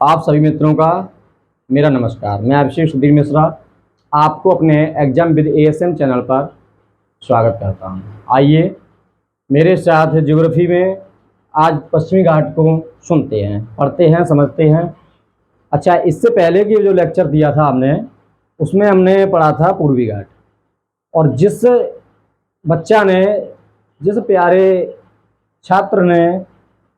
आप सभी मित्रों का मेरा नमस्कार। मैं अभिषेक सुधीर मिश्रा आपको अपने एग्जाम विद एएसएम चैनल पर स्वागत करता हूं। आइए मेरे साथ ज्योग्राफी में आज पश्चिमी घाट को सुनते हैं, पढ़ते हैं, समझते हैं। अच्छा, इससे पहले की जो लेक्चर दिया था हमने, उसमें हमने पढ़ा था पूर्वी घाट। और जिस बच्चा ने, जिस प्यारे छात्र ने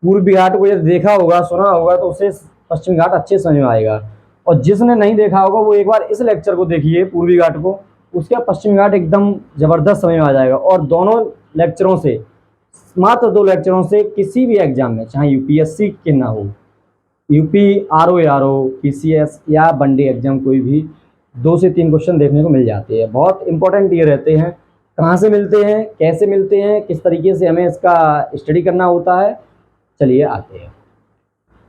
पूर्वी घाट को यदि देखा होगा, सुना होगा, तो उसे पश्चिमी घाट अच्छे समझ में आएगा। और जिसने नहीं देखा होगा वो एक बार इस लेक्चर को देखिए, पूर्वी घाट को, उसका पश्चिमी घाट एकदम ज़बरदस्त समझ में आ जाएगा। और दोनों लेक्चरों से, मात्र 2 लेक्चरों से किसी भी एग्जाम में, चाहे यूपीएससी के ना हो, यूपी आरओ, पीसीएस या वनडे एग्जाम, कोई भी 2 से 3 क्वेश्चन देखने को मिल जाते हैं। बहुत इंपॉर्टेंट ये रहते हैं। कहाँ से मिलते हैं, कैसे मिलते हैं, किस तरीके से हमें इसका स्टडी करना होता है, चलिए आते हैं।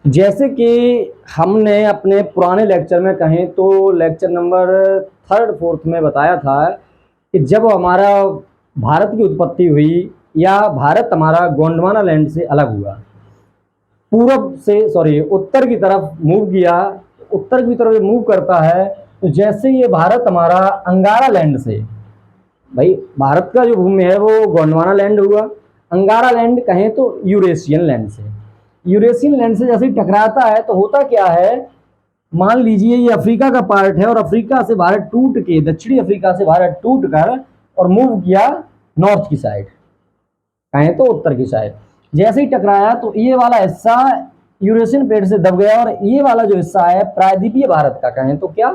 जैसे कि हमने अपने पुराने लेक्चर में कहें तो लेक्चर नंबर 3rd 4th में बताया था कि जब हमारा भारत की उत्पत्ति हुई, या भारत हमारा गोंडवाना लैंड से अलग हुआ, उत्तर की तरफ मूव किया, उत्तर की तरफ मूव करता है, तो जैसे ये भारत हमारा अंगारा लैंड से, भाई भारत का जो भूमि है वो गोंडवाना लैंड हुआ, अंगारा लैंड कहें तो यूरेशियन लैंड से। यूरेशियन लैंड से जैसे ही टकराता है तो होता क्या है, मान लीजिए ये अफ्रीका का पार्ट है, और अफ्रीका से भारत टूट के, दक्षिणी अफ्रीका से भारत टूट कर और मूव किया नॉर्थ की साइड, कहें तो उत्तर की साइड। जैसे ही टकराया तो ये वाला हिस्सा यूरेशियन प्लेट से दब गया, और ये वाला जो हिस्सा है प्रायद्वीपीय भारत का, कहें तो क्या,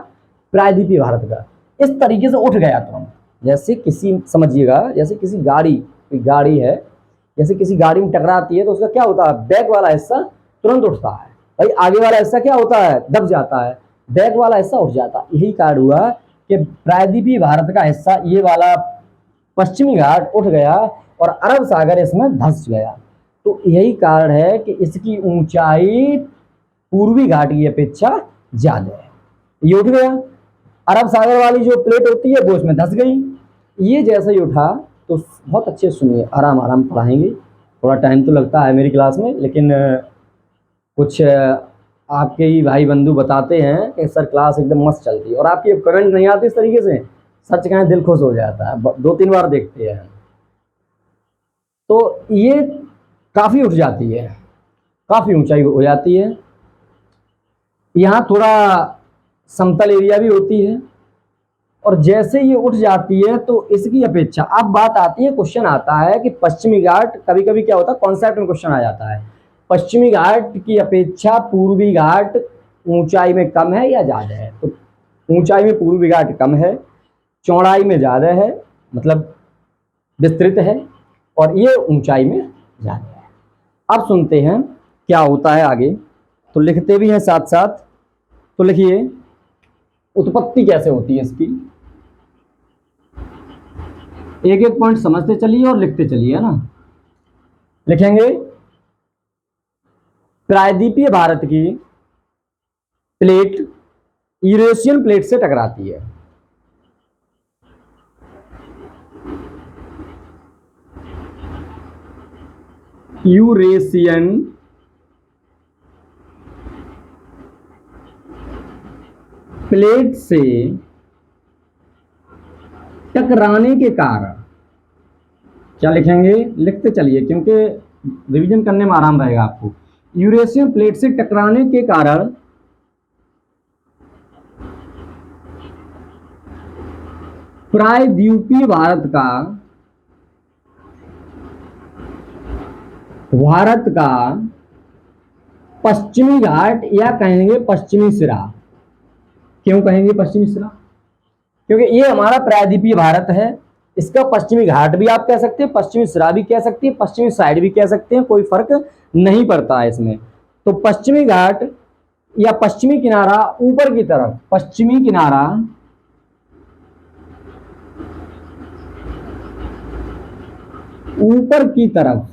प्रायद्वीपीय भारत का, इस तरीके से उठ गया। तो जैसे किसी, समझिएगा, जैसे किसी गाड़ी है, जैसे किसी गाड़ी में टकराती है तो उसका क्या होता है, बैक वाला हिस्सा तुरंत उठता है, भाई आगे वाला हिस्सा क्या होता है, दब जाता है, बैक वाला हिस्सा उठ जाता है। यही कारण हुआ कि प्रायद्वीपीय भारत का हिस्सा, ये वाला पश्चिमी घाट, उठ गया और अरब सागर इसमें धंस गया। तो यही कारण है कि इसकी ऊंचाई पूर्वी घाट की अपेक्षा ज्यादा है। ये उठ गया, अरब सागर वाली जो प्लेट होती है वो इसमें धंस गई। ये जैसे ही उठा, तो बहुत अच्छे सुनिए, आराम आराम पढ़ाएंगे, थोड़ा टाइम तो लगता है मेरी क्लास में, लेकिन कुछ आपके ही भाई बंधु बताते हैं कि सर क्लास एकदम मस्त चलती है, और आपकी कमेंट नहीं आती इस तरीके से, सच कहें दिल खुश हो जाता है, 2-3 बार देखते हैं तो ये काफ़ी उठ जाती है, काफ़ी ऊंचाई हो जाती है। यहाँ थोड़ा समतल एरिया भी होती है, और जैसे ये उठ जाती है तो इसकी अपेक्षा, अब बात आती है, क्वेश्चन आता है कि पश्चिमी घाट, कभी कभी क्या होता है, कॉन्सेप्ट में क्वेश्चन आ जाता है, पश्चिमी घाट की अपेक्षा पूर्वी घाट ऊंचाई में कम है या ज़्यादा है। तो ऊंचाई में पूर्वी घाट कम है, चौड़ाई में ज़्यादा है, मतलब विस्तृत है, और ये ऊंचाई में ज़्यादा है। अब सुनते हैं क्या होता है आगे, तो लिखते भी हैं साथ साथ। तो लिखिए, उत्पत्ति कैसे होती है इसकी, एक एक पॉइंट समझते चलिए और लिखते चलिए, है ना। लिखेंगे, प्रायद्वीपीय भारत की प्लेट यूरेशियन प्लेट से टकराती है। यूरेशियन प्लेट से टकराने के कारण, क्या लिखेंगे, लिखते चलिए क्योंकि रिवीजन करने में आराम रहेगा आपको। यूरेशियन प्लेट से टकराने के कारण प्रायद्वीपीय भारत का पश्चिमी घाट, या कहेंगे पश्चिमी सिरा। क्यों कहेंगे पश्चिमी सिरा, क्योंकि ये हमारा प्रायद्वीपीय भारत है, इसका पश्चिमी घाट भी आप कह सकते हैं, पश्चिमी सिरा भी कह सकते हैं, पश्चिमी साइड भी कह सकते हैं, कोई फर्क नहीं पड़ता है इसमें। तो पश्चिमी घाट या पश्चिमी किनारा ऊपर की तरफ, पश्चिमी किनारा ऊपर की तरफ,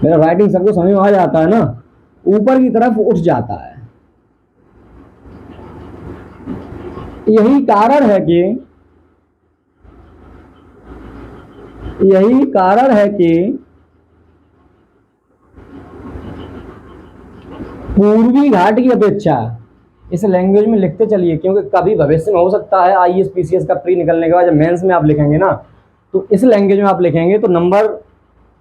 मेरा राइटिंग सबको समझ में आ जाता है ना, ऊपर की तरफ उठ जाता है। यही कारण है कि यही कारण है कि पूर्वी घाट की अपेक्षा, इस लैंग्वेज में लिखते चलिए, क्योंकि कभी भविष्य में हो सकता है आईएएस पीसीएस का प्री निकलने के बाद जब मेंस में आप लिखेंगे ना, तो इस लैंग्वेज में आप लिखेंगे तो नंबर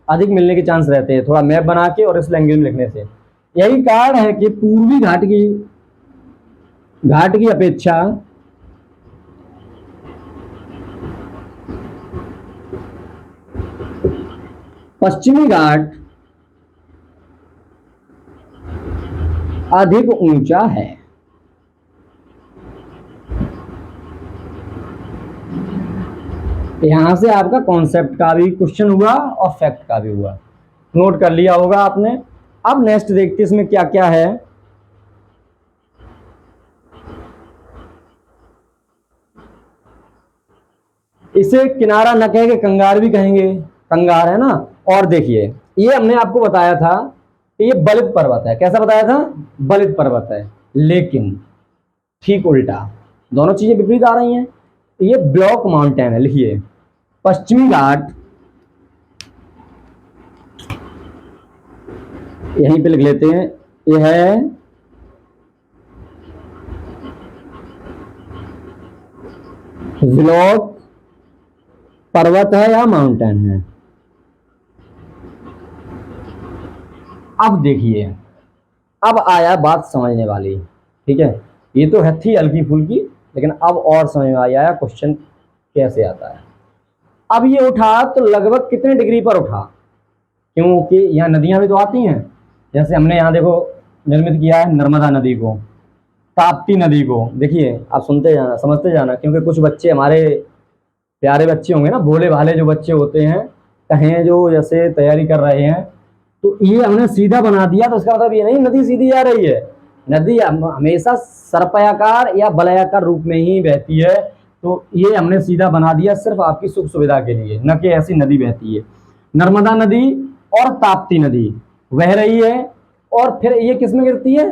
अधिक मिलने के चांस रहते हैं, थोड़ा मैप बना के और इस लैंग्वेज में लिखने से। यही कारण है कि पूर्वी घाट की अपेक्षा पश्चिमी घाट अधिक ऊंचा है। यहां से आपका कॉन्सेप्ट का भी क्वेश्चन हुआ और फैक्ट का भी हुआ, नोट कर लिया होगा आपने। अब नेक्स्ट देखते इसमें क्या क्या है। इसे किनारा न कह के कंगार भी कहेंगे, कंगार है ना। और देखिए ये हमने आपको बताया था कि ये बलित पर्वत है, कैसा बताया था, बलित पर्वत है, लेकिन ठीक उल्टा, दोनों चीजें विपरीत आ रही हैं। ये ब्लॉक माउंटेन है, लिखिए पश्चिमी घाट, यहीं पे लिख लेते हैं, यह है ब्लॉक पर्वत है या माउंटेन है। अब देखिए, अब आया बात समझने वाली, ठीक है, ये तो है थी हल्की फुल्की, लेकिन अब और समझ में आया क्वेश्चन कैसे आता है। अब ये उठा तो लगभग कितने डिग्री पर उठा, क्योंकि यहाँ नदियां भी तो आती हैं, जैसे हमने यहाँ देखो निर्मित किया है नर्मदा नदी को, ताप्ती नदी को। देखिए आप सुनते जाना, समझते जाना, क्योंकि कुछ बच्चे हमारे प्यारे बच्चे होंगे ना, भोले भाले जो बच्चे होते हैं, कहें जो जैसे तैयारी कर रहे हैं, तो ये हमने सीधा बना दिया तो इसका मतलब ये नहीं नदी सीधी जा रही है। नदी हमेशा सर्पयाकार या वलयाकार रूप में ही बहती है, तो ये हमने सीधा बना दिया सिर्फ आपकी सुख सुविधा के लिए, न कि ऐसी नदी बहती है। नर्मदा नदी और ताप्ती नदी बह रही है, और फिर ये किस में गिरती है,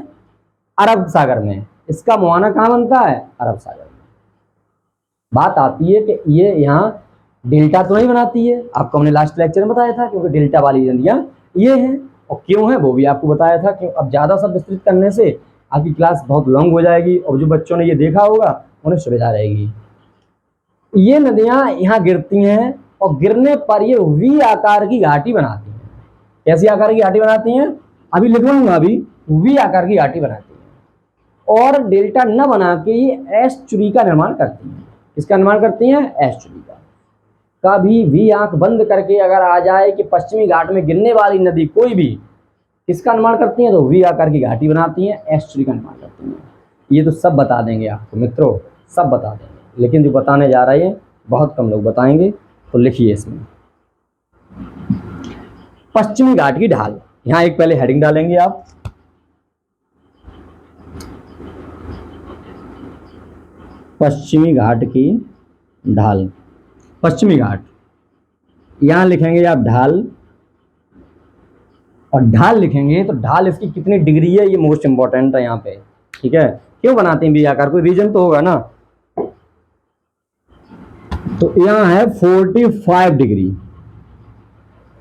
अरब सागर में। इसका मुहाना कहाँ बनता है, अरब सागर में। बात आती है कि ये यहाँ डेल्टा तो नहीं बनाती है, आपको हमने लास्ट लेक्चर में बताया था, क्योंकि डेल्टा वाली नदियां ये हैं, और क्यों है वो भी आपको बताया था। क्यों, अब ज्यादा सब विस्तृत करने से आपकी क्लास बहुत लॉन्ग हो जाएगी, और जो बच्चों ने ये देखा होगा उन्हें सुविधा रहेगी। ये नदियां यहाँ गिरती हैं, और गिरने पर ये वी आकार की घाटी बनाती हैं। कैसी आकार की घाटी बनाती हैं, अभी लिखवाऊंगा, अभी वी आकार की घाटी बनाती है, और डेल्टा न बना के ये एस्चुरी का निर्माण करती हैं। किसका निर्माण करती हैं, एस्चुरी का। कभी भी आंख बंद करके अगर आ जाए कि पश्चिमी घाट में गिरने वाली नदी कोई भी किसका निर्माण करती हैं, तो वी आकार की घाटी बनाती हैं, एस्चुरी का निर्माण करती हैं। ये तो सब बता देंगे आपको मित्रों, सब बता देंगे, लेकिन जो बताने जा रहे हैं बहुत कम लोग बताएंगे। तो लिखिए इसमें पश्चिमी घाट की ढाल, यहां एक पहले हेडिंग डालेंगे आप, पश्चिमी घाट की ढाल, पश्चिमी घाट, यहां लिखेंगे आप ढाल, और ढाल लिखेंगे तो ढाल इसकी कितनी डिग्री है ये मोस्ट इंपॉर्टेंट है यहाँ पे, ठीक है। क्यों बनाते हैं वी आकार, कोई रीजन तो होगा ना। तो यहाँ है 45 डिग्री।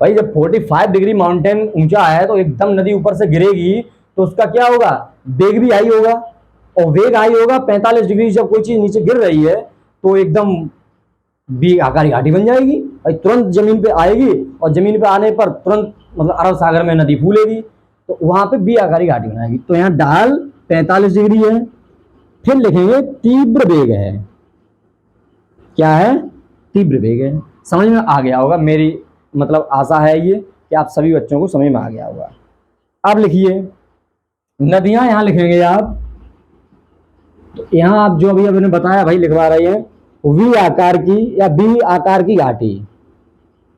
भाई जब 45 डिग्री माउंटेन ऊंचा है तो एकदम नदी ऊपर से गिरेगी तो उसका क्या होगा, वेग भी हाई होगा, और वेग हाई होगा 45 डिग्री, जब कोई चीज नीचे गिर रही है तो एकदम वी आकार की घाटी बन जाएगी, भाई तुरंत जमीन पे आएगी, और जमीन पे आने पर तुरंत मतलब अरब सागर में नदी फूलेगी, तो वहां पे वी आकार की घाटी बनाएगी। तो यहाँ ढाल 45 डिग्री है। फिर लिखेंगे तीव्र वेग है, क्या है, तीव्र वेग है। समझ में आ गया होगा, मेरी मतलब आशा है ये कि आप सभी बच्चों को समझ में आ गया होगा। अब लिखिए नदियां, यहां लिखेंगे आप, तो यहां आप जो अभी आपने बताया भाई लिखवा रहे हैं, वी आकार की या बी आकार की घाटी,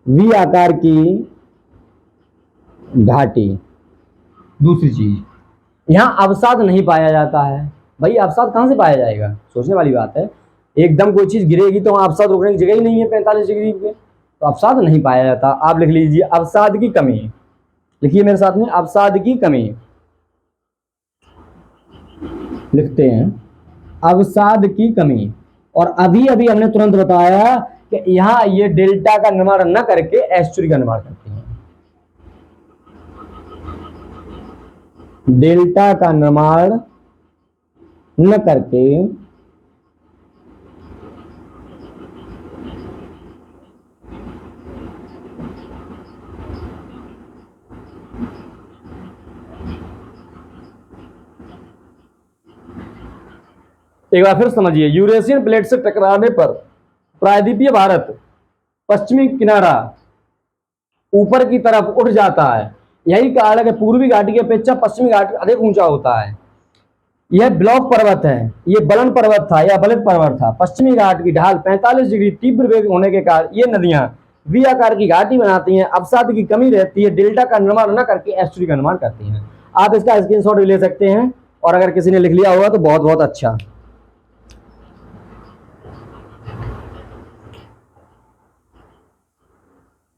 वी आकार की घाटी। दूसरी चीज, यहां अवसाद नहीं पाया जाता है। भाई अवसाद कहां से पाया जाएगा, सोचने वाली बात है। एकदम कोई चीज गिरेगी तो वहां अवसाद रुकने की जगह ही नहीं है 45 डिग्री पे, तो अवसाद नहीं पाया जाता। आप लिख लीजिए अवसाद की कमी, लिखिए मेरे साथ में, अवसाद की कमी लिखते हैं, अवसाद की कमी। और अभी अभी हमने तुरंत बताया कि यहाँ ये डेल्टा का निर्माण न करके एस्चुरी का निर्माण करती हैं। डेल्टा का निर्माण न करके एक बार फिर समझिए, यूरेशियन प्लेट से टकराने पर प्रायद्वीपीय भारत पश्चिमी किनारा ऊपर की तरफ उठ जाता है। यही कारण है कि पूर्वी घाटी की अपेक्षा पश्चिमी घाट अधिक ऊंचा होता है। यह ब्लॉक पर्वत है, ये बलन पर्वत था या बलित पर्वत था। पश्चिमी घाट की ढाल 45 डिग्री तीव्र वेग होने के कारण ये नदियां वी आकार की घाटी बनाती हैं। अवसाद की कमी रहती है, डेल्टा का निर्माण न करके एस्चुरी का निर्माण करती हैं। आप इसका स्क्रीनशॉट भी ले सकते हैं, और अगर किसी ने लिख लिया होगा तो बहुत बहुत अच्छा।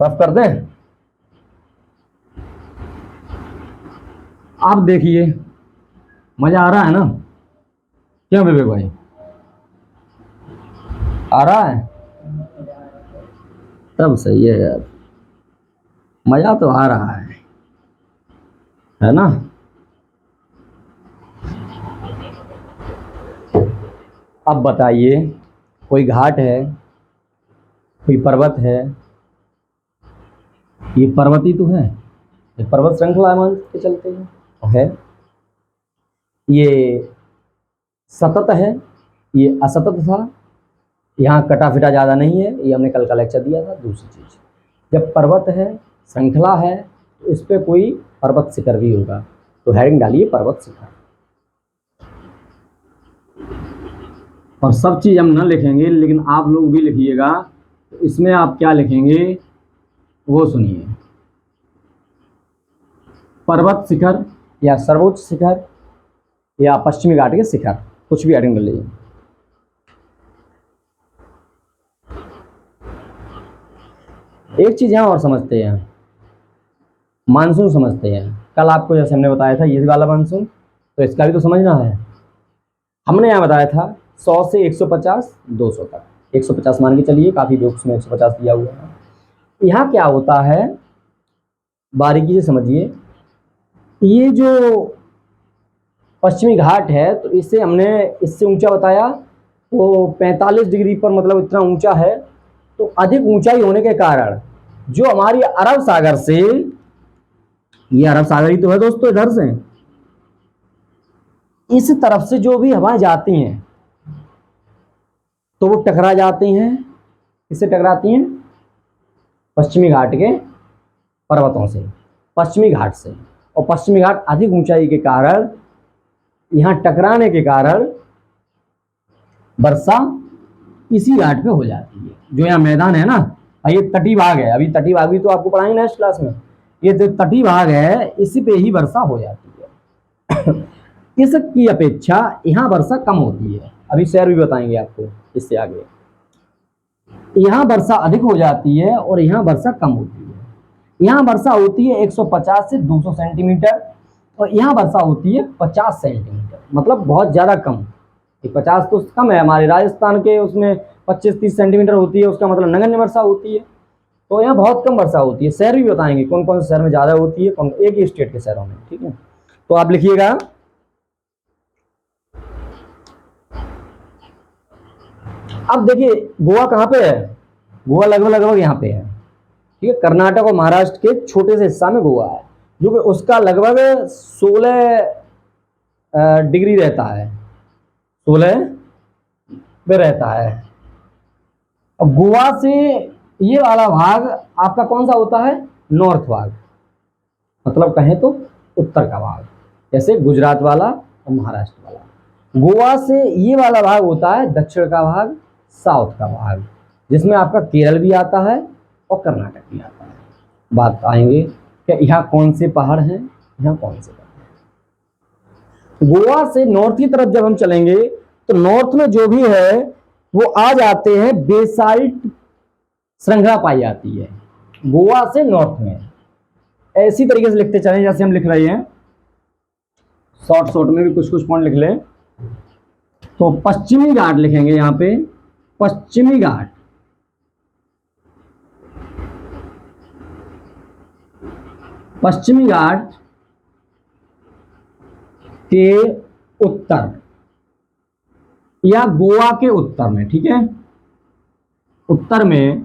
रफ कर दें। आप देखिए, मजा आ रहा है ना? क्यों विवेक भाई, आ रहा है? तब सही है यार, मजा तो आ रहा है ना? अब बताइए, कोई घाट है, कोई पर्वत है, ये पर्वत ही तो है, ये पर्वत श्रृंखला मान के चलते है। ये सतत है, ये असतत था, यहाँ कटा फिटा ज़्यादा नहीं है, ये हमने कल का लेक्चर दिया था। दूसरी चीज़, जब पर्वत है, श्रृंखला है, तो इस पर कोई पर्वत शिखर भी होगा, तो हेडिंग डालिए पर्वत शिखर। और सब चीज़ हम ना लिखेंगे, लेकिन आप लोग भी लिखिएगा। तो इसमें आप क्या लिखेंगे वो सुनिए, पर्वत शिखर या सर्वोच्च शिखर या पश्चिमी घाट के शिखर, कुछ भी हेडिंग कर लीजिए। एक चीज यहां और समझते हैं, मानसून समझते हैं। कल आपको जैसे हमने बताया था ये वाला मानसून, तो इसका भी तो समझना है। हमने यहाँ बताया था 100 से 150 200 तक, 150 मान के चलिए, काफी बुक्स में 150 दिया हुआ है। यहाँ क्या होता है, बारीकी से समझिए। ये जो पश्चिमी घाट है, तो इससे हमने इससे ऊंचा बताया, वो 45 डिग्री पर, मतलब इतना ऊंचा है। तो अधिक ऊंचाई होने के कारण जो हमारी अरब सागर से, ये अरब सागर ही तो है दोस्तों, इधर से इस तरफ से जो भी हवाएं जाती हैं, तो वो टकरा जाती हैं। किससे टकराती हैं? पश्चिमी घाट के पर्वतों से, पश्चिमी घाट से। और पश्चिमी घाट अधिक ऊंचाई के कारण, यहां टकराने के कारण वर्षा इसी घाट पे हो जाती है। जो यहाँ मैदान है ना, ये तटी भाग है, अभी तटी भाग भी तो आपको पढ़ाएंगे नेक्स्ट क्लास में। ये जो तटी भाग है, इसी पे ही वर्षा हो जाती है। इसकी अपेक्षा यहाँ वर्षा कम होती है, अभी शेर भी बताएंगे आपको इससे आगे। यहाँ वर्षा अधिक हो जाती है और यहाँ वर्षा कम होती है। यहाँ वर्षा होती है 150 से 200 सेंटीमीटर, और यहाँ वर्षा होती है 50 सेंटीमीटर, मतलब बहुत ज़्यादा कम। 50 तो कम है, हमारे राजस्थान के उसमें 25-30 सेंटीमीटर होती है, उसका मतलब नगण्य वर्षा होती है। तो यहाँ बहुत कम वर्षा होती है। शहर भी बताएंगे कौन कौन से शहर में ज़्यादा होती है, कौन, एक ही स्टेट के शहरों में, ठीक है। तो आप लिखिएगा, अब देखिए गोवा कहाँ पे है? गोवा लगभग लगभग यहाँ पे है, ठीक है। कर्नाटक और महाराष्ट्र के छोटे से हिस्सा में गोवा है, जो कि उसका लगभग 16 डिग्री रहता है, 16 पे रहता है। अब गोवा से ये वाला भाग आपका कौन सा होता है? नॉर्थ भाग, मतलब कहें तो उत्तर का भाग, जैसे गुजरात वाला और महाराष्ट्र वाला। गोवा से ये वाला भाग होता है दक्षिण का भाग, साउथ का भाग, जिसमें आपका केरल भी आता है और कर्नाटक भी आता है। बात आएंगे कि यहाँ कौन से पहाड़ हैं, यहाँ कौन से पहाड़ हैं। गोवा से नॉर्थ की तरफ जब हम चलेंगे, तो नॉर्थ में जो भी है वो आ जाते हैं, बेसाल्ट श्रृंखला पाई जाती है गोवा से नॉर्थ में। ऐसी तरीके से लिखते चलें जैसे हम लिख रहे हैं, शॉर्ट में भी कुछ कुछ पॉइंट लिख लें। तो पश्चिमी घाट लिखेंगे यहाँ पे, पश्चिमी घाट, पश्चिमी घाट के उत्तर या गोवा के उत्तर में, ठीक है, उत्तर में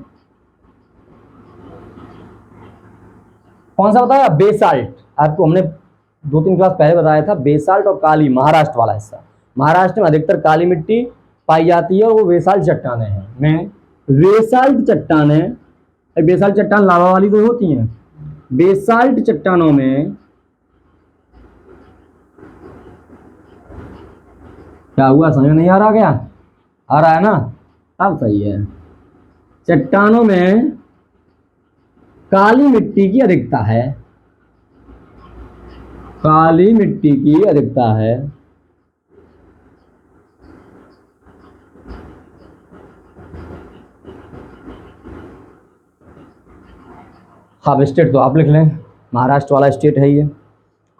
कौन सा बताया? बेसाल्ट। आपको हमने 2-3 क्लास पहले बताया था, बेसाल्ट और काली, महाराष्ट्र वाला हिस्सा। महाराष्ट्र में अधिकतर काली मिट्टी पाई जाती है और वो बेसाल्ट चट्टानें हैं। में बेसाल्ट चट्टानें, बेसाल्ट चट्टान लावा वाली तो होती हैं। बेसाल्ट चट्टानों में क्या हुआ, समझ नहीं आ रहा क्या? आ रहा है ना? अब सही है। चट्टानों में काली मिट्टी की अधिकता है, काली मिट्टी की अधिकता है। हाँ, स्टेट तो आप लिख लें, महाराष्ट्र वाला स्टेट है ये।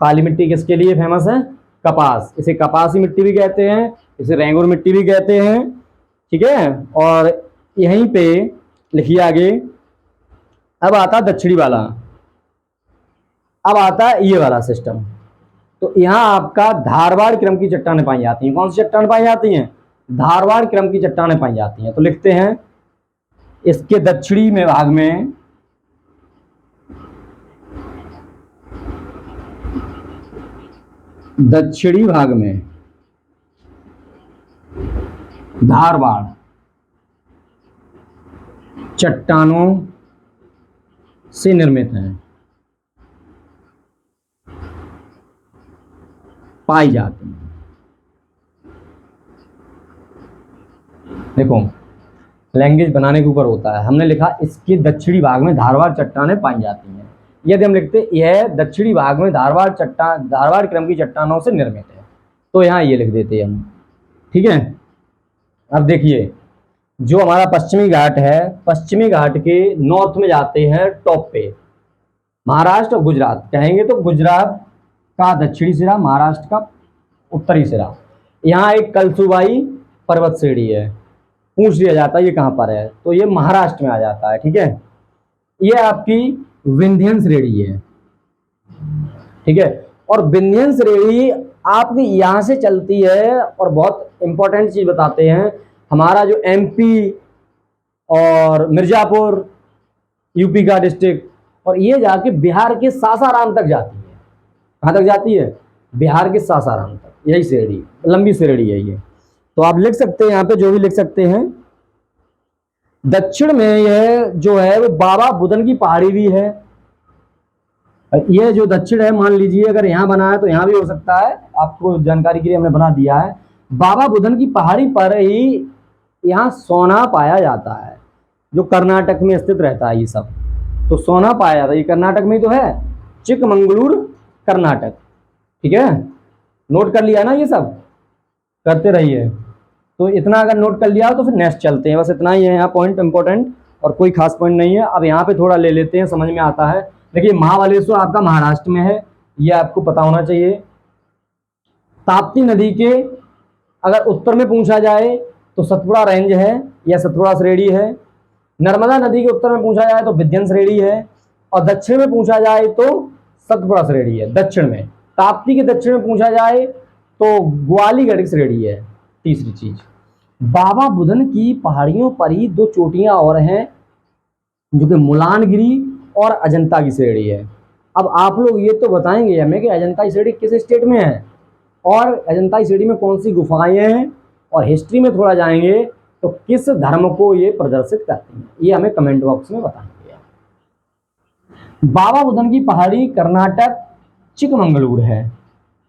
काली मिट्टी किसके लिए फेमस है? कपास। इसे कपासी मिट्टी भी कहते हैं, इसे रेंगुर मिट्टी भी कहते हैं, ठीक है। और यहीं पे लिखिए आगे। अब आता दक्षिणी वाला, अब आता है ये वाला सिस्टम। तो यहाँ आपका धारवाड़ क्रम की चट्टानें पाई जाती हैं। कौन सी चट्टानें पाई जाती हैं? धारवाड़ क्रम की चट्टानें पाई जाती हैं। तो लिखते हैं इसके दक्षिणी में भाग में दक्षिणी भाग में धारवाड़ चट्टानों से निर्मित हैं, पाई जाती हैं। देखो, लैंग्वेज बनाने के ऊपर होता है। हमने लिखा इसके दक्षिणी भाग में धारवाड़ चट्टानें पाई जाती हैं। यदि हम लिखते यह दक्षिणी भाग में धारवाड़ क्रम की चट्टानों से निर्मित है, तो यहाँ ये लिख देते हम, ठीक है। अब देखिए, जो हमारा पश्चिमी घाट है, पश्चिमी घाट के नॉर्थ में जाते हैं टॉप पे, महाराष्ट्र और गुजरात। कहेंगे तो गुजरात का दक्षिणी सिरा, महाराष्ट्र का उत्तरी सिरा। यहाँ एक कलसुबाई पर्वत श्रेणी है, पूछ लिया जाता है ये कहाँ पर है, तो ये महाराष्ट्र में आ जाता है, ठीक है। ये आपकी विंध्यन श्रेणी है, ठीक है। और विंध्यन श्रेणी आपकी यहाँ से चलती है। और बहुत इंपॉर्टेंट चीज बताते हैं, हमारा जो एमपी और मिर्जापुर यूपी का डिस्ट्रिक्ट, और ये जाके बिहार के सासाराम तक जाती है। कहाँ तक जाती है? बिहार के सासाराम तक। यही श्रेणी, लंबी श्रेणी है ये। तो आप लिख सकते हैं यहाँ पे, जो भी लिख सकते हैं। दक्षिण में यह जो है वो बाबा बुदन की पहाड़ी भी है। ये जो दक्षिण है, मान लीजिए अगर यहाँ बना है तो यहाँ भी हो सकता है, आपको जानकारी के लिए हमने बना दिया है। बाबा बुदन की पहाड़ी पर ही यहाँ सोना पाया जाता है, जो कर्नाटक में स्थित रहता है। ये सब तो सोना पाया जाता है, ये कर्नाटक में तो है, चिकमंगलूर कर्नाटक, ठीक है। नोट कर लिया ना, ये सब करते रहिए। तो इतना अगर नोट कर लिया तो फिर नेक्स्ट चलते हैं। बस इतना ही है यहाँ पॉइंट इंपॉर्टेंट, और कोई खास पॉइंट नहीं है। अब यहाँ पे थोड़ा ले लेते हैं, समझ में आता है। देखिए, महाबलेश्वर आपका महाराष्ट्र में है, ये आपको पता होना चाहिए। ताप्ती नदी के अगर उत्तर में पूछा जाए तो सतपुड़ा रेंज है या सतपुड़ा श्रेणी है। नर्मदा नदी के उत्तर में पूछा जाए तो विंध्यन श्रेणी है, और दक्षिण में पूछा जाए तो सतपुड़ा श्रेणी है। दक्षिण में ताप्ती के दक्षिण में पूछा जाए तो ग्वालीगढ़ श्रेणी है। तीसरी चीज, बाबा बुदन की पहाड़ियों पर ही 2 चोटियां और हैं, जो कि मुलानगिरी और अजंता की श्रेणी है। अब आप लोग ये तो बताएंगे हमें कि अजंता की श्रेणी किस स्टेट में है, और अजंता की श्रेणी में कौन सी गुफाएं हैं, और हिस्ट्री में थोड़ा जाएंगे तो किस धर्म को ये प्रदर्शित करती हैं, ये हमें कमेंट बॉक्स में बताएंगे। बाबा बुदन की पहाड़ी कर्नाटक चिकमंगलूर है।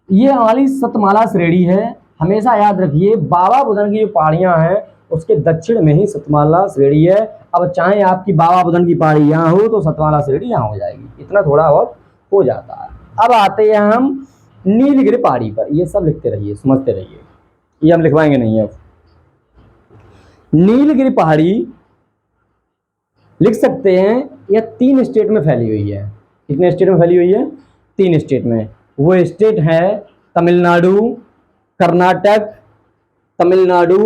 ये हमारी सतमाला श्रेणी है। हमेशा याद रखिए, बाबा बुदन की जो पहाड़ियां हैं उसके दक्षिण में ही सतमाला श्रेणी है। अब चाहे आपकी बाबा बुदन की पहाड़ी यहाँ हो तो सतमाला श्रेणी यहाँ हो जाएगी, इतना थोड़ा बहुत हो जाता है। अब आते हैं हम नीलगिरी पहाड़ी पर। ये सब लिखते रहिए, समझते रहिए, ये हम लिखवाएंगे नहीं अब। नीलगिरी पहाड़ी लिख सकते हैं, यह 3 स्टेट में फैली हुई है। कितने स्टेट में फैली हुई है? 3 स्टेट में। वो स्टेट है तमिलनाडु, कर्नाटक, तमिलनाडु,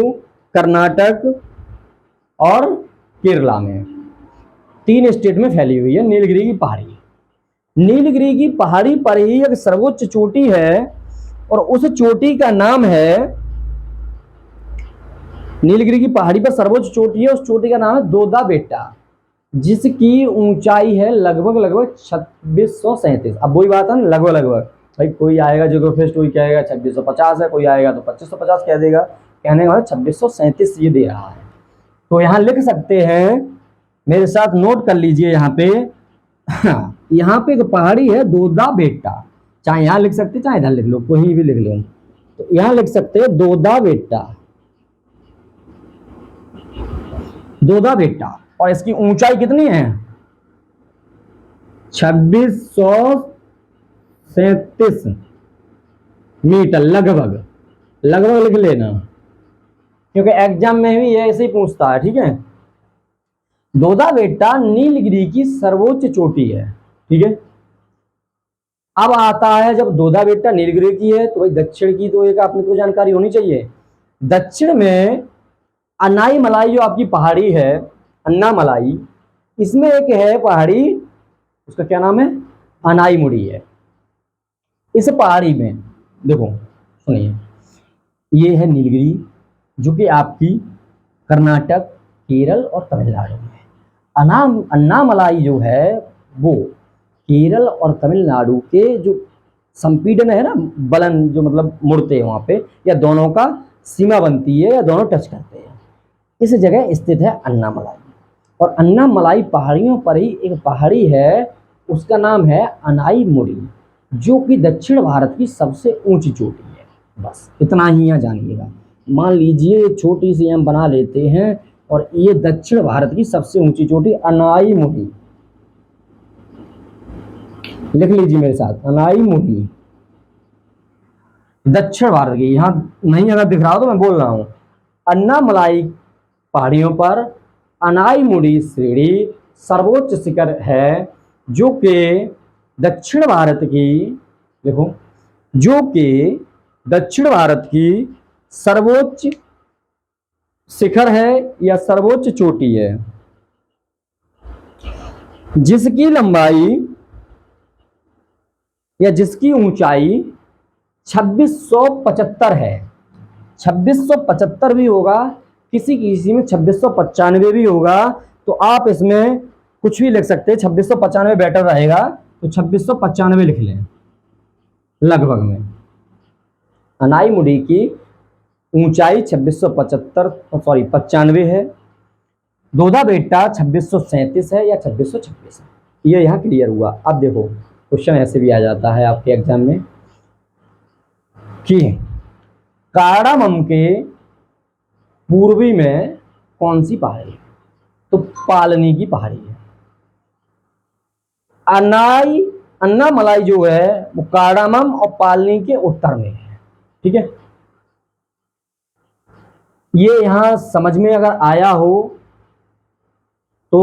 कर्नाटक और केरला में। 3 स्टेट में फैली हुई है नीलगिरी की पहाड़ी। नीलगिरी की पहाड़ी पर ही एक सर्वोच्च चोटी है और उस चोटी का नाम है, नीलगिरी की पहाड़ी पर सर्वोच्च चोटी है, उस चोटी का नाम है दोदा बेटा, जिसकी ऊंचाई है लगभग लगभग 2637। अब वही बात है ना, लगभग लगभग। भाई कोई आएगा जियोग्राफिस्ट कोई कहेगा 2650 है, कोई आएगा तो 2550 कह देगा, कहने का मतलब 2637 ये दे रहा है। तो यहाँ लिख सकते हैं, मेरे साथ नोट कर लीजिए यहाँ पे। यहाँ पे एक पहाड़ी है दोदा बेटा, चाहे यहाँ लिख सकते चाहे इधर लिख लो, कोई भी लिख लो। तो यहाँ लिख सकते हैं दोदा बेटा, दोदा बेटा, और इसकी ऊंचाई कितनी है 2637 मीटर लगभग, लगभग लिख लेना, क्योंकि एग्जाम में भी ये ऐसे ही पूछता है। ठीक है, दोदा बेटा नीलगिरी की सर्वोच्च चोटी है। ठीक है, अब आता है जब दोदा बेटा नीलगिरी की है तो भाई दक्षिण की तो एक आपने तो जानकारी होनी चाहिए। दक्षिण में अनाईमलाई जो आपकी पहाड़ी है, अन्नामलाई, इसमें एक है पहाड़ी, उसका क्या नाम है, अनाईमुड़ी है। इस पहाड़ी में देखो सुनिए, ये है नीलगिरी जो कि आपकी कर्नाटक, केरल और तमिलनाडु में है। अन्नामलाई जो है वो केरल और तमिलनाडु के जो संपीड़न है ना, बलन जो मतलब मुड़ते हैं वहां पे, या दोनों का सीमा बनती है या दोनों टच करते हैं, इस जगह स्थित है अन्नामलाई। और अन्नामलाई पहाड़ियों पर ही एक पहाड़ी है, उसका नाम है अनाईमुड़ी, जो कि दक्षिण भारत की सबसे ऊंची चोटी है। बस इतना ही यहाँ जानिएगा। मान लीजिए छोटी सी हम बना लेते हैं, और ये दक्षिण भारत की सबसे ऊंची चोटी अनाईमुड़ी, लिख लीजिए मेरे साथ, अनाईमुड़ी दक्षिण भारत की। यहां नहीं अगर दिख रहा हो तो मैं बोल रहा हूं, अन्नामलाई पहाड़ियों पर अनाईमुड़ी श्रेणी सर्वोच्च शिखर है, जो कि दक्षिण भारत की, देखो, जो कि दक्षिण भारत की सर्वोच्च शिखर है या सर्वोच्च चोटी है, जिसकी लंबाई या जिसकी ऊंचाई 2675 है। 2675 भी होगा, किसी किसी में 2695 भी होगा, तो आप इसमें कुछ भी लिख सकते हैं। 2695 बेटर रहेगा, तो 2695 लिख लें लगभग में। अनाईमुड़ी की ऊंचाई 95 है, दोदा बेटा 2637 है या 2626 है। ये यहाँ क्लियर हुआ। अब देखो क्वेश्चन ऐसे भी आ जाता है आपके एग्जाम में कि कार्डामम के पूर्वी में कौन सी पहाड़ी है, तो पालनी की पहाड़ी है। अन्नामलाई जो है वो कार्डामम और पालनी के उत्तर में है। ठीक है, ये यहां समझ में अगर आया हो तो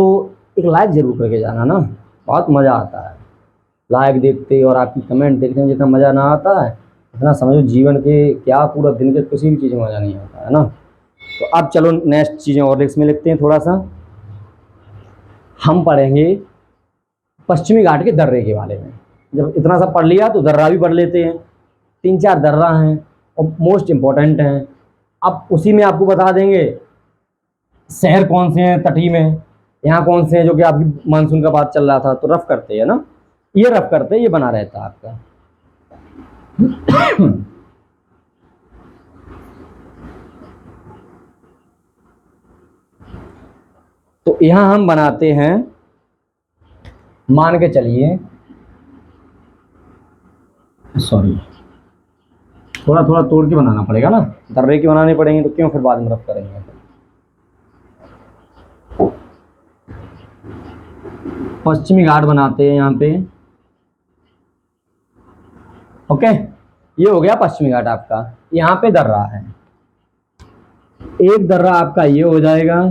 एक लाइक जरूर करके जाना ना, बहुत मजा आता है लाइक देखते और आपकी कमेंट देखने में। जितना मजा ना आता है इतना समझो जीवन के क्या पूरा दिन के किसी भी चीज में मजा नहीं आता है ना। तो अब चलो नेक्स्ट चीजें और इसमें लिखते हैं। थोड़ा सा हम पढ़ेंगे पश्चिमी घाट के दर्रे के बारे में। जब इतना सा पढ़ लिया तो दर्रा भी पढ़ लेते हैं। 3-4 दर्रा हैं और मोस्ट इंपॉर्टेंट हैं। अब उसी में आपको बता देंगे शहर कौन से हैं तटीय में, यहाँ कौन से हैं जो कि आपकी मानसून का बात चल रहा था तो रफ करते हैं ना, ये रफ करते हैं, ये बना रहता है आपका। तो यहां हम बनाते हैं, मान के चलिए, सॉरी थोड़ा थोड़ा तोड़ के बनाना पड़ेगा ना, दर्रे के बनाने पड़ेंगे तो क्यों फिर बाद में रफ करेंगे। पश्चिमी घाट बनाते हैं यहाँ पे। ओके, ये हो गया पश्चिमी घाट आपका। यहाँ पे दर्रा है, एक दर्रा आपका ये हो जाएगा,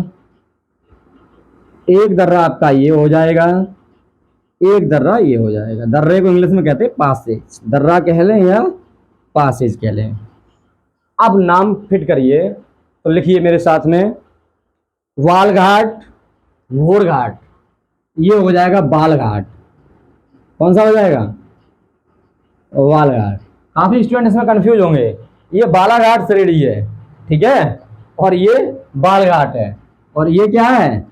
एक दर्रा आपका ये हो जाएगा, एक दर्रा ये हो जाएगा। दर्रे को इंग्लिश में कहते हैं पासेज, दर्रा कह लें या पासेज कह लें। अब नाम फिट करिए तो लिखिए मेरे साथ में, वाल घाट, घोर घाट, ये हो जाएगा बाल घाट। कौन सा हो जाएगा? बालघाट। काफी स्टूडेंट इसमें कंफ्यूज होंगे, ये बालाघाट श्रेणी है, ठीक है, और ये बालघाट है, और ये क्या है?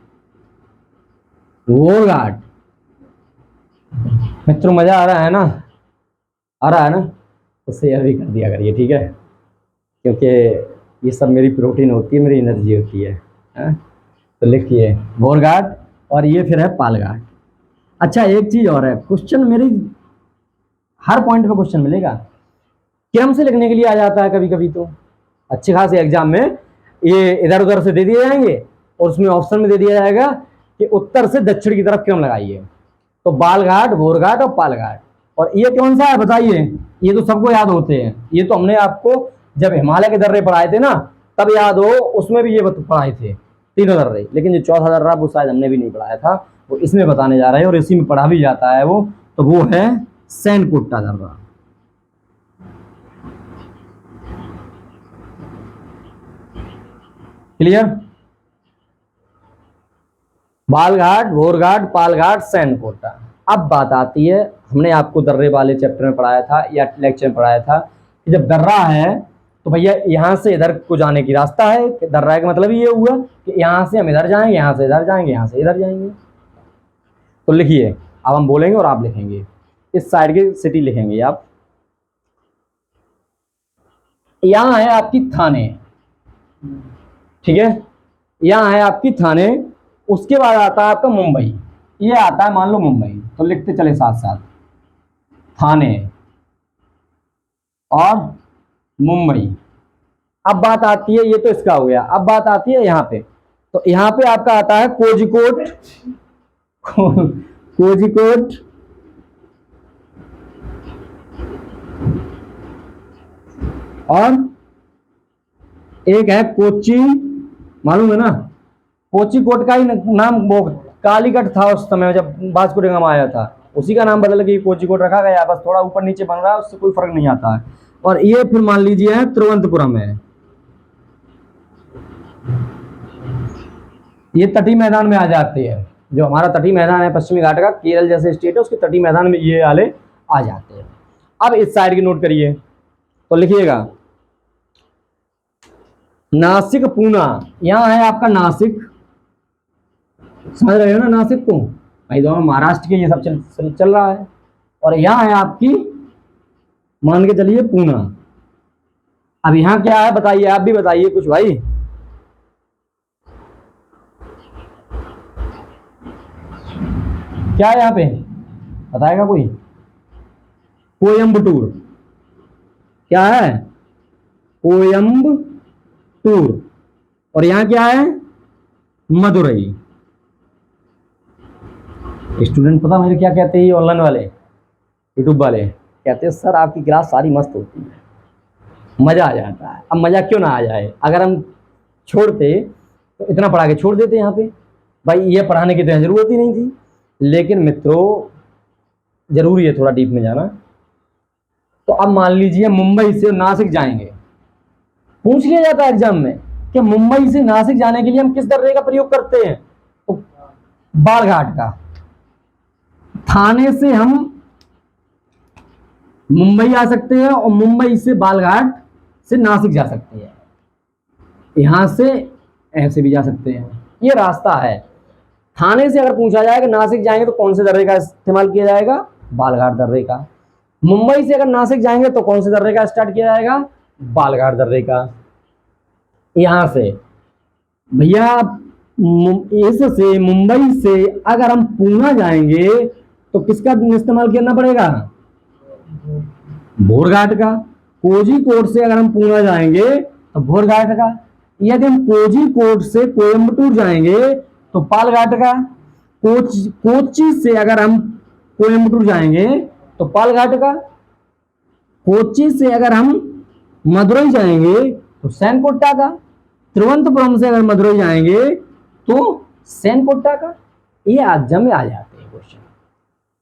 घोड़घाट। मित्रों मजा आ रहा है ना? आ रहा है ना? तो शेयर भी कर दिया करिए, ठीक है, क्योंकि ये सब मेरी प्रोटीन होती है, मेरी एनर्जी होती है, हाँ? तो लिखिए घोड़घाट, और ये फिर है पालघाट। अच्छा एक चीज और है, क्वेश्चन मेरी हर पॉइंट पे क्वेश्चन मिलेगा, क्रम से लिखने के लिए आ जाता है कभी कभी, तो अच्छे खासे एग्जाम में ये इधर उधर से दे दिए जाएंगे, और उसमें ऑप्शन में दे दिया जाएगा कि उत्तर से दक्षिण की तरफ क्रम लगाइए, तो बालघाट, घोड़घाट और पालघाट। और ये कौन सा है बताइए? ये तो सबको याद होते हैं, ये तो हमने आपको जब हिमालय के दर्रे पढ़ाए थे ना, तब याद हो, उसमें भी ये पढ़ाए थे तीनों दर्रे, लेकिन जो चौथा दर्रा वो शायद हमने भी नहीं पढ़ाया था, वो इसमें बताने जा रहे हैं, और इसी में पढ़ा भी जाता है वो, तो वो है सैनकोट्टा दर्रा। क्लियर? बालघाट, घोड़घाट, पालघाट, सैनकोट्टा। अब बात आती है, हमने आपको दर्रे वाले चैप्टर में पढ़ाया था या लेक्चर में पढ़ाया था कि जब दर्रा है तो भैया यहाँ से इधर को जाने की रास्ता है, दर्रा का मतलब ये हुआ कि यहाँ से हम इधर जाएंगे, यहाँ से इधर जाएंगे, यहाँ से इधर जाएंगे। तो लिखिए, अब हम बोलेंगे और आप लिखेंगे, इस साइड की सिटी लिखेंगे आप। यहाँ है आपकी थाने, ठीक है, यहाँ है आपकी थाने, उसके बाद आता है आपका मुंबई, ये आता है मान लो मुंबई, तो लिखते चले साथ साथ, थाने और मुंबई। अब बात आती है, ये तो इसका हो गया, अब बात आती है यहाँ पे, तो यहाँ पे आपका आता है कोझिकोड, कोझिकोड, और एक है कोची, मालूम है ना? कोचिकोड का ही नाम वो कालीकट था उस समय जब वास्को डी गामा आया था, उसी का नाम बदल के कोचिकोड रखा गया, बस थोड़ा ऊपर नीचे बन रहा है, उससे कोई फर्क नहीं आता है। और ये फिर मान लीजिए है तिरुवनंतपुरम है, ये तटीय मैदान में आ जाते हैं, जो हमारा तटीय मैदान है पश्चिमी घाट का, केरल जैसे स्टेट है उसके तटीय मैदान में ये वाले आ जाते हैं। अब इस साइड की नोट करिए, तो लिखिएगा नासिक, पूना, यहां है आपका नासिक, समझ रहे हो ना नासिक को भाई, दोनों महाराष्ट्र के ये सब चल रहा है, और यहां है आपकी मान के चलिए पूना। अब यहां क्या है बताइए, आप भी बताइए कुछ भाई, क्या है यहाँ पे, बताएगा कोई? कोयम्बटूर, क्या है? कोयम्बटूर। और यहाँ क्या है? मदुरई। स्टूडेंट पता मेरे क्या कहते हैं, ये ऑनलाइन वाले यूट्यूब वाले कहते हैं सर आपकी क्लास सारी मस्त होती है, मजा आ जाता है। अब मजा क्यों ना आ जाए, अगर हम छोड़ते तो इतना पढ़ा के छोड़ देते यहाँ पे, भाई ये पढ़ाने की तो जरूरत ही नहीं थी। लेकिन मित्रों जरूरी है थोड़ा डीप में जाना। तो अब मान लीजिए मुंबई से नासिक जाएंगे, पूछ लिया जाता है एग्जाम में कि मुंबई से नासिक जाने के लिए हम किस दर्रे का प्रयोग करते हैं, तो बालघाट का। थाने से हम मुंबई आ सकते हैं और मुंबई से बालघाट से नासिक जा सकते हैं, यहां से ऐसे भी जा सकते हैं, ये रास्ता है। थाने से अगर पूछा जाए कि नासिक जाएंगे तो कौन से दर्रे का इस्तेमाल किया जाएगा, बालघाट दर्रे का। मुंबई से अगर नासिक जाएंगे तो कौन से दर्रे का स्टार्ट किया जाएगा, बालघाट दर्रे का। यहां से भैया इससे मुंबई से अगर हम पूना जाएंगे तो किसका इस्तेमाल करना पड़ेगा, भोरघाट का। कोझिकोड से अगर हम पूना जाएंगे तो भोरघाट का। यदि हम कोझिकोड से कोयम्बटूर जाएंगे तो पालघाट का। कोच्चि से अगर हम कोयम्बटूर जाएंगे तो पालघाट का। कोच्चि से अगर हम मदुरई जाएंगे तो सैनकोट्टा का। तिरुवनंतपुरम से अगर मदुरई जाएंगे तो सैनकोट्टा का। ये एग्जाम में आ जाते हैं क्वेश्चन,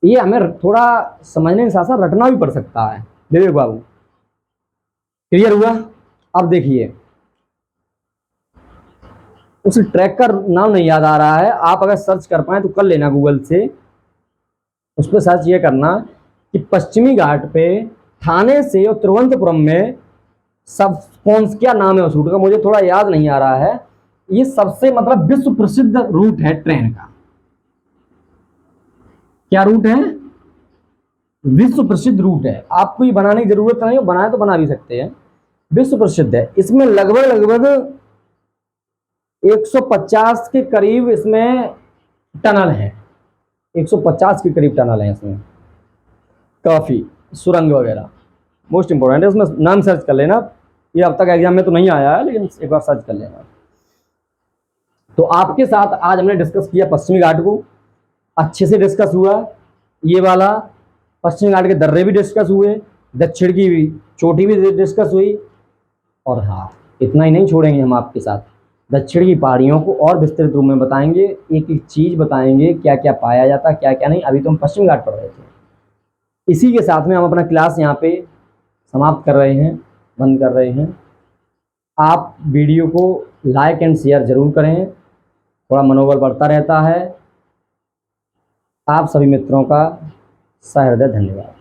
ये हमें थोड़ा समझने के साथ साथ रटना भी पड़ सकता है। विवेक बाबू क्लियर हुआ? अब देखिए उस ट्रैक का नाम नहीं याद आ रहा है, आप अगर सर्च कर पाए तो कर लेना गूगल से, उस पर सर्च ये करना कि पश्चिमी घाट पे ठाणे से और तिरुवनंतपुरम में सब कौन क्या नाम है उस रूट का, मुझे थोड़ा याद नहीं आ रहा है। ये सबसे मतलब विश्व प्रसिद्ध रूट है ट्रेन का। क्या रूट है? विश्व प्रसिद्ध रूट है। आपको ये बनाने की जरूरत नहीं है, बनाए तो बना भी सकते हैं। विश्व प्रसिद्ध है। इसमें लगभग लगभग 150 के करीब इसमें टनल है। 150 के करीब टनल है इसमें, काफी सुरंग वगैरह। मोस्ट इंपॉर्टेंट है, उसमें नाम सर्च कर लेना। ये अब तक एग्जाम में तो नहीं आया है, लेकिन एक बार सर्च कर लेना। तो आपके साथ आज हमने डिस्कस किया पश्चिमी घाट को, अच्छे से डिस्कस हुआ। ये वाला पश्चिमी घाट के दर्रे भी डिस्कस हुए, दक्षिण की चोटी भी डिस्कस हुई। और हाँ, इतना ही नहीं छोड़ेंगे हम आपके साथ, दक्षिण की पहाड़ियों को और विस्तृत रूप में बताएंगे, एक एक चीज बताएंगे, क्या क्या पाया जाता है, क्या क्या नहीं। अभी तो हम पश्चिमी घाट पढ़ रहे थे। इसी के साथ में हम अपना क्लास यहाँ पे समाप्त कर रहे हैं, बंद कर रहे हैं। आप वीडियो को लाइक एंड शेयर जरूर करें, थोड़ा मनोबल बढ़ता रहता है। आप सभी मित्रों का सहृदय धन्यवाद।